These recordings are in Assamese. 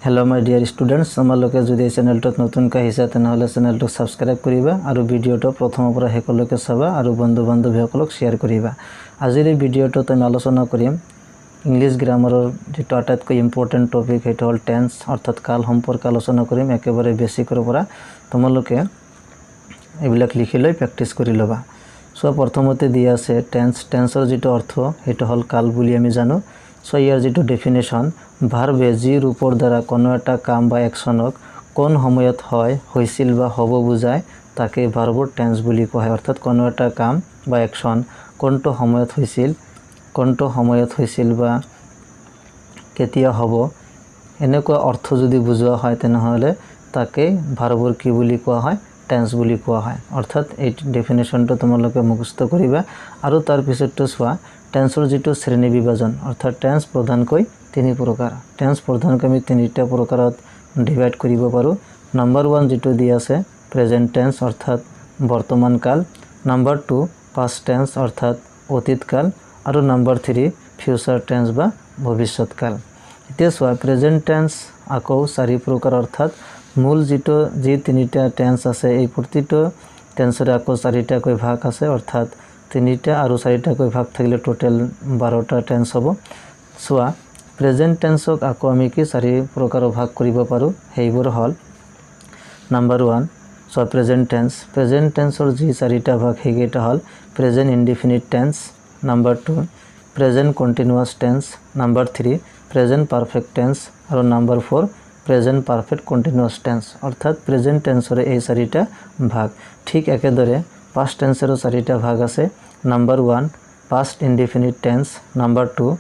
हेलो माय डियर स्टूडेंट्स आमालोके যদি এই চ্যানেলটোত নতুনকৈ আহিছে তেনেহলে চ্যানেলটোক সাবস্ক্রাইব কৰিবা আৰু ভিডিওটো প্ৰথমৰ পৰা শেষলৈকে চাবা আৰু বন্ধু বান্ধৱীসকলক শেয়াৰ কৰিবা। আজিৰ এই ভিডিওটোত আমি আলোচনা কৰিম ইংলিশ গ্ৰামাৰৰ যেটো আটাইতকৈ ইম্পৰ্টেন্ট টপিক হেটো হল টেন্স অৰ্থাৎ কাল সম্পৰ্কে আলোচনা কৰিম। একেবাৰে বেসিকৰ পৰা তোমালোকে এইবিলাক লিখি লৈ প্ৰ্যাকটিস কৰি লবা। সো প্ৰথমতে দিয়া আছে টেন্সৰ যেটো অৰ্থ হেটো হল কাল বুলি আমি জানো। সো ইয়াৰ যেটো ডেফিনেশন ভাৰ্বে যি ৰূপৰ দ্বাৰা কোনো এটা কাম বা একশনক কোন সময়ত হয় হৈছিল বা হ'ব বুজায় তাকে ভাৰ্বৰ টেন্স বুলি কোৱা হয়। অৰ্থাৎ কোনো এটা কাম বা একশন কোনটো সময়ত হৈছিল বা কেতিয়া হ'ব এনেকুৱা অৰ্থ যদি বুজোৱা হয় তেনেহলে তাকে ভাৰ্বৰ কি বুলি কোৱা হয় টেন্স বুলি কোৱা হয়। অৰ্থাৎ এই ডেফিনেশনটো তোমালোকে মুখস্থ কৰিবা আৰু তাৰ পিছতটো চোৱা টেন্সৰ যেটো শ্ৰেণী বিভাজন অৰ্থাৎ টেন্স প্ৰধানকৈ তিনি প্ৰকাৰ। টেন্স প্ৰধানকৈ আমি তিনিটা প্ৰকাৰত ডিভাইড কৰিব পাৰো। নাম্বাৰ 1 যেটো দিয়া আছে প্ৰেজেন্ট টেন্স অৰ্থাৎ বৰ্তমান কাল, নাম্বাৰ 2 পাষ্ট টেন্স অৰ্থাৎ অতীত কাল আৰু নাম্বাৰ 3 ফিউচাৰ টেন্স বা ভৱিষ্যৎ কাল। এতিয়া চোৱা প্ৰেজেন্ট টেন্স আকৌ চাৰি প্ৰকাৰ অৰ্থাৎ মূল যি তিনিটা টেন্স আছে এই প্ৰতিটো টেন্সৰে আকৌ চাৰিটাকৈ ভাগ আছে অৰ্থাৎ তিনিটা আৰু চাৰিটাকৈ ভাগ থাকিলে টোটাল 12টা টেন্স হ'ব। চোৱা প্ৰেজেন্ট টেন্সক আকৌ আমি কি চাৰি প্ৰকাৰ ভাগ কৰিব পাৰো। হেইবোৰ হল নাম্বাৰ 1 সো প্ৰেজেন্ট টেন্সৰ যি চাৰিটা ভাগ হেগেটা হল present indefinite tense, number 2 present continuous tense, number 3 present perfect tense আৰু number 4 present perfect continuous tense. অৰ্থাৎ প্ৰেজেন্ট টেন্সৰে এই চাৰিটা ভাগ। ঠিক একেদৰে পাষ্ট টেন্সৰো চাৰিটা ভাগ আছে। Number 1 past indefinite tense, number 2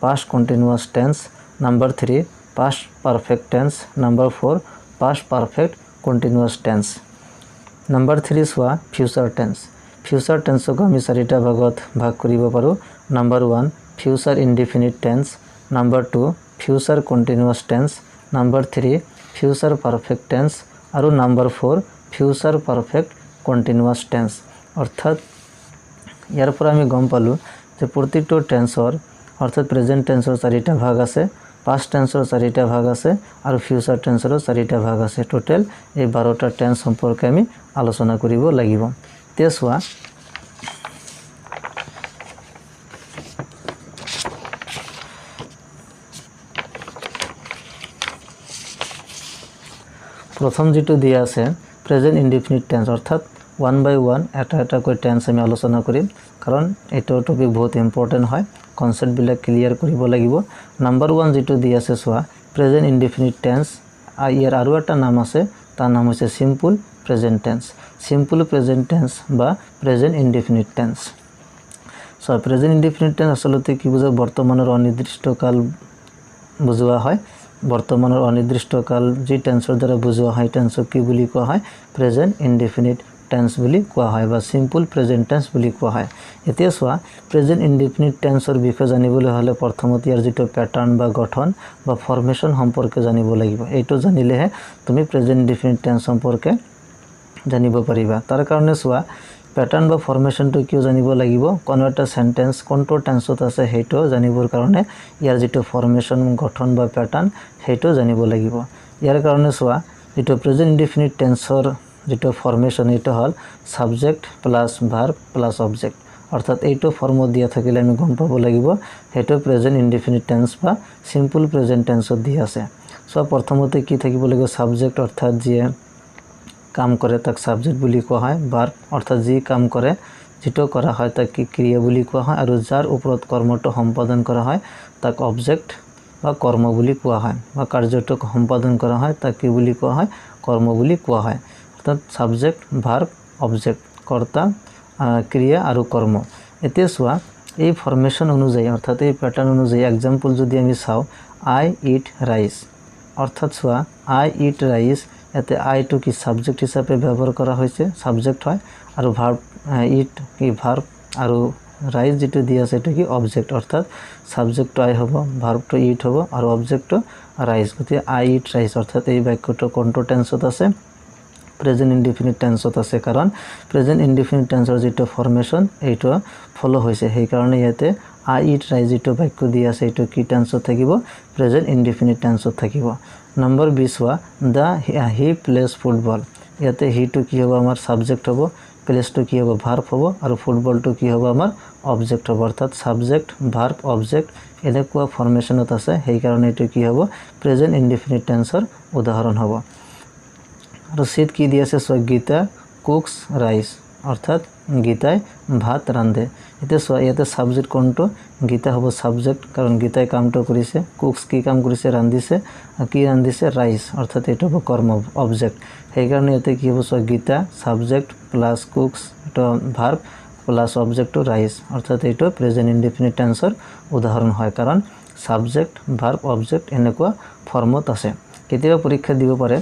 past continuous tense, number 3 past perfect tense, number 4 past perfect continuous tense, number 3 সোয়া future tense। future tense को আমি চাৰিটা ভাগত ভাগ কৰিব পাৰো। number 1 future indefinite tense, number 2 future continuous tense, number 3 future perfect tense আৰু number 4 future perfect continuous tense। অৰ্থাৎ ইয়াৰ পৰা আমি গম পালো যে প্ৰতিটো টেন্সৰ অৰ্থাৎ প্ৰেজেন্ট টেন্সৰ চাৰিটা ভাগ আছে, পাষ্ট টেন্সৰ চাৰিটা ভাগ আছে আৰু ফিউচাৰ টেন্সৰ চাৰিটা ভাগ আছে। টোটাল এই 12টা টেন্স সম্পৰ্কে আমি আলোচনা কৰিব লাগিব। তে চোৱা প্ৰথম যেটো দিয়া আছে প্ৰেজেন্ট ইনডিফিনিট টেন্স অৰ্থাৎ 1 বাই 1 এটা কৈ টেন্স আমি আলোচনা কৰিম কাৰণ এইটো টপিক বহুত ইম্পৰ্টেন্ট হয়। কনসেপ্ট বিলাক ক্লিয়াৰ কৰিব লাগিব। নাম্বাৰ 1 যেটো দিয়া আছে চোৱা প্ৰেজেন্ট ইনডিফিনিট টেন্স ইয়াৰ আৰু এটা নাম আছে, তাৰ নাম হৈছে simple present tense. Simple present tense বা present indefinite tense. So present indefinite tense আসলে কি বুঝায় বৰ্তমানৰ অনিৰ্দিষ্ট কাল বুজোৱা হয়। বৰ্তমানৰ অনিৰ্দিষ্ট কাল যি টেন্সৰ দ্বাৰা বুজোৱা হয় টেন্সক কি বুলি কোৱা হয় প্ৰেজেন্ট ইনডিফিনিট টেন্স বুলি কোৱা হয় বা সিম্পল প্ৰেজেন্ট টেন্স বুলি কোৱা হয়। এতিয়া চোৱা প্ৰেজেন্ট ইনডিফিনিট টেন্সৰ বিষয়ে জানিবলৈ হলে প্ৰথমতে ইয়াৰ যেটো প্যাটাৰ্ন বা গঠন বা ফৰ্মেশন সম্পৰ্কে জানিব লাগিব। এইটো জানিলেহে তুমি প্ৰেজেন্ট ইনডিফিনিট টেন্স সম্পৰ্কে জানিব পাৰিবা। তাৰ কাৰণে চোৱা প্যাটাৰ্ন বা ফৰ্মেশনটো কিয় জানিব লাগিব, কোনো এটা সেন্টেন্স কোনটো টেন্সত আছে হেটো জানিবৰ কাৰণে ইয়াৰ যেটো ফৰ্মেশন গঠন বা প্যাটাৰ্ন হেটো জানিব লাগিব। ইয়াৰ কাৰণে চোৱা যেটো প্ৰেজেন্ট ইনডিফিনিট টেন্সৰ যেটো ফৰ্মেশন এটা হল subject plus verb plus object. অৰ্থাৎ এইটো ফৰ্মত দিয়া থাকিলে আমি গম পাব লাগিব হেটো প্ৰেজেন্ট ইনডিফিনিট টেন্স বা সিম্পল প্ৰেজেন্ট টেন্সত দিয়া আছে। সো প্ৰথমতে কি থাকিব লাগিব সাবজেক্ট অৰ্থাৎ যিয়ে কাম কৰে তাক সাবজেক্ট বুলি কোৱা হয়। ভাৰ্ব অৰ্থাৎ যি কাম কৰে যেটো কৰা হয় তাক ক্ৰিয়া বুলি কোৱা হয় আৰু যাৰ ওপৰত কৰ্মটো সম্পাদন কৰা হয় তাক অবজেক্ট বা কৰ্ম বুলি কোৱা হয় বা কাৰ্যটো সম্পাদন কৰা হয় তাক কি বুলি কোৱা হয় কৰ্ম বুলি কোৱা হয়। অৰ্থাৎ সাবজেক্ট ভাৰ্ব অবজেক্ট কৰ্তা ক্ৰিয়া আৰু কৰ্ম। এতিয়া চোৱা এই ফৰ্মেশন অনুযায়ী অৰ্থাৎ এই প্যাটাৰ্ন অনুযায়ী এক্সাম্পল যদি আমি চাও আই ইট ৰাইস। অৰ্থাৎ চোৱা আই ইট ৰাইস এতে আই টু কি সাবজেক্ট হিচাপে ব্যৱহাৰ কৰা হৈছে, সাবজেক্ট হয় আৰু ভাৰ্ব ইট কি ভাৰ্ব আৰু ৰাইস যেটো দিয়া আছে এটো কি অবজেক্ট। অৰ্থাৎ সাবজেক্ট আই হ'ব, ভাৰ্বটো ইট হ'ব আৰু অবজেক্টটো ৰাইস। গতি আই ইট ৰাইস অৰ্থাৎ এই বাক্যটো কোনটো টেন্সত আছে প্ৰেজেন্ট ইনডিফিনিট টেন্সত আছে কাৰণ প্ৰেজেন্ট ইনডিফিনিট টেন্সৰ যেটো ফৰ্মেশন এইটো ফলো হৈছে সেই কাৰণে ইয়াতে আই ইট ৰাইজ যিটো বাক্য দি আছে এইটো কি টেন্সত থাকিব প্ৰেজেন্ট ইনডিফিনিট টেন্সত থাকিব নম্বৰ 20 হোৱা দা হি প্লেজ ফুটবল ইয়াতে হিটো কি হ'ব আমাৰ সাবজেক্ট হ'ব প্লেজটো কি হ'ব ভাৰ্ব হ'ব আৰু ফুটবলটো কি হ'ব আমাৰ অবজেক্ট হ'ব অৰ্থাৎ সাবজেক্ট ভাৰ্ব অবজেক্ট এনেকুৱা ফৰ্মেশনত আছে সেই কাৰণে এটো কি হ'ব প্ৰেজেন্ট ইনডিফিনিট টেন্সৰ উদাহৰণ হ'ব আৰু সিট কি দি আছে সো গীতা কুকস রাইস অর্থাৎ গীতায় ভাত রান্ধে এতে সো ইয়াতে সাবজেক্ট কোনটো গীতা হ'ব সাবজেক্ট কারণ গীতায় কামটো কৰিছে কুকস কি কাম কৰিছে ৰান্ধিছে কি ৰান্ধিছে ৰাইস অৰ্থাৎ এটো হ'ব কৰ্ম অবজেক্ট সেই কাৰণে ইয়াতে কি হ'ব so Gita subject plus cooks এটা verb plus object to rice অর্থাৎ এটো প্রেজেন্ট ইনডিফিনিট টেন্সৰ উদাহৰণ হয় কাৰণ সাবজেক্ট ভাৰ্ব অবজেক্ট এনেকুৱা ফৰ্মত আছে কেতিয়াবা পৰীক্ষা দিব পাৰে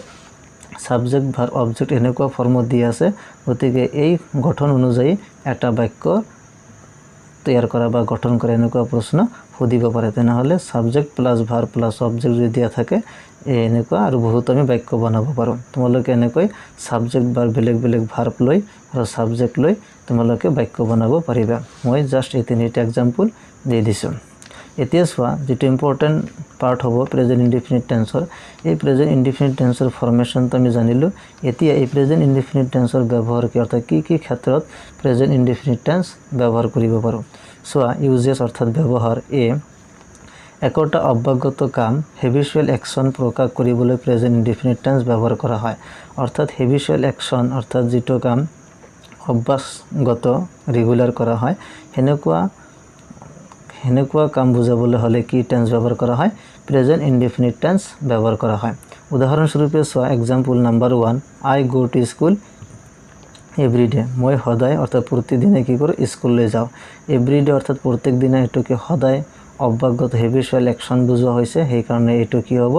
সাবজেক্ট ভাৰ্ব অবজেক্ট এনেকুৱা ফৰ্মত দি আছে গতিকে এই গঠন অনুযায়ী এটা বাক্য তৈয়াৰ কৰা বা গঠন কৰা এনেকুৱা প্ৰশ্ন সুধিব পাৰে তেনেহলে subject plus verb plus object যদি দিয়া থাকে এনেকুৱা আৰু বহুত আমি বাক্য বনাব পাৰো তোমালোকে এনেকৈ সাবজেক্ট বা বেলেগ বেলেগ ভাৰ্ব লৈ আৰু সাবজেক্ট লৈ তোমালোকে বাক্য বনাব পাৰিবা মই জাস্ট এই তিনিটা এক্সাম্পল দি দিছো এতিয়া সোৱা যেটো ইম্পৰ্টেন্ট পাৰ্ট হ'ব প্ৰেজেন্ট ইনডিফিনিট টেন্সৰ এই প্ৰেজেন্ট ইনডিফিনিট টেন্সৰ ফৰ্মেশন তো আমি জানিলো এতিয়া এই প্ৰেজেন্ট ইনডিফিনিট টেন্সৰ ব্যৱহাৰ কি অৰ্থাৎ কি ক্ষেত্ৰত প্ৰেজেন্ট ইনডিফিনিট টেন্স ব্যৱহাৰ কৰিব পাৰো সোৱা ইউজেস অৰ্থাৎ ব্যৱহাৰ এ একটা অব্যাগত কাম হেবিচুৱেল একশন প্ৰকাশ কৰিবলৈ প্ৰেজেন্ট ইনডিফিনিট টেন্স ব্যৱহাৰ কৰা হয় অৰ্থাৎ হেবিচুৱেল একশন অৰ্থাৎ যেটো কাম অভ্যাসগত ৰেগুলাৰ কৰা হয় হেনেকুৱা কাম বুজাবলৈ হলে কি টেন্স ব্যৱহাৰ কৰা হয় প্ৰেজেন্ট ইনডিফিনিট টেন্স ব্যৱহাৰ কৰা হয় উদাহৰণ স্বৰূপে সোৱা example number 1 I go to school every day মই সদায় অৰ্থাৎ প্ৰতিদিনে কি কৰো স্কুললৈ যাও এভৰিডে অৰ্থাৎ প্ৰত্যেক দিনে এটোকে সদায় অব্যাগত হেবিচুৱেল একশন বুজোৱা হৈছে সেই কাৰণে এটো কি হ'ব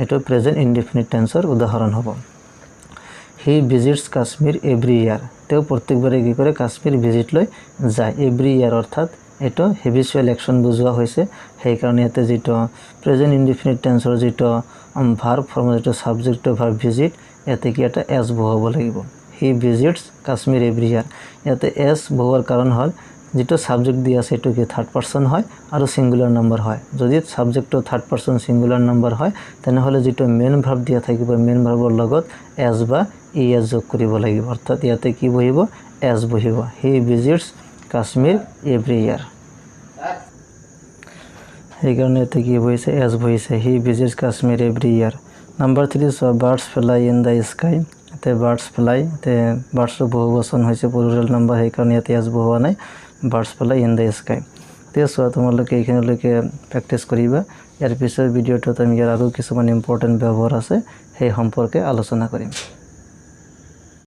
এটো প্ৰেজেন্ট ইনডিফিনিট টেন্সৰ উদাহৰণ হ'ব হি ভিজিটস কাশ্মীৰ এভৰি ইয়াৰ তেও প্ৰত্যেকবাৰে কি কৰে কাশ্মীৰ ভিজিট লৈ যায় এভৰি ইয়াৰ অৰ্থাৎ এটো হেবিচুৱেল একশন বুজোৱা হৈছে সেই কাৰণে এতে যেটো প্ৰেজেন্ট ইনডিফিনিট টেন্সৰ যেটো ভাৰ্ব ফৰ্ম যেটো সাবজেক্ট টু ভাৰ্ব ভিজিট এতে কি এটা এস বহাব লাগিব হি ভিজিটস কাশ্মীৰ এভৰি ইয়াৰ এতে এস বহোৱাৰ কাৰণ হল যেটো সাবজেক্ট দি আছে এটো কি থাৰ্ড পাৰসন হয় আৰু সিঙ্গুলাৰ নাম্বাৰ হয় যদি সাবজেক্টটো থাৰ্ড পাৰসন সিঙ্গুলাৰ নাম্বাৰ হয় তেনেহলে যেটো মেইন ভাৰ্ব দিয়া থাকিব মেইন ভাৰ্বৰ লগত এস বা ইএস যোগ কৰিব লাগিব অৰ্থাৎ ইয়াতে কি বহিব এস বহিব he visits Kashmir every year এই কাৰণে এতে কি বহিছে এস বহিছে he visits Kashmir every year number 3 so birds fly in the sky তে বাৰ্ডস ফ্লাই তে বাৰ্ডস বহুবচন হৈছে প্লুৰাল নাম্বাৰ সেই কাৰণে ইয়াতে এস বহোৱা নাই বাৰ্ডস ফ্লাই ইন দা স্কাই তে সো তোমালোকে এইখিনিলৈকে প্ৰেক্টিস কৰিবা ইয়াৰ পিছৰ ভিডিঅ'টোত আমি আৰু কিছুমান ইম্পৰ্টেন্ট ব্যৱহাৰ আছে সেই সম্পৰ্কে আলোচনা কৰিম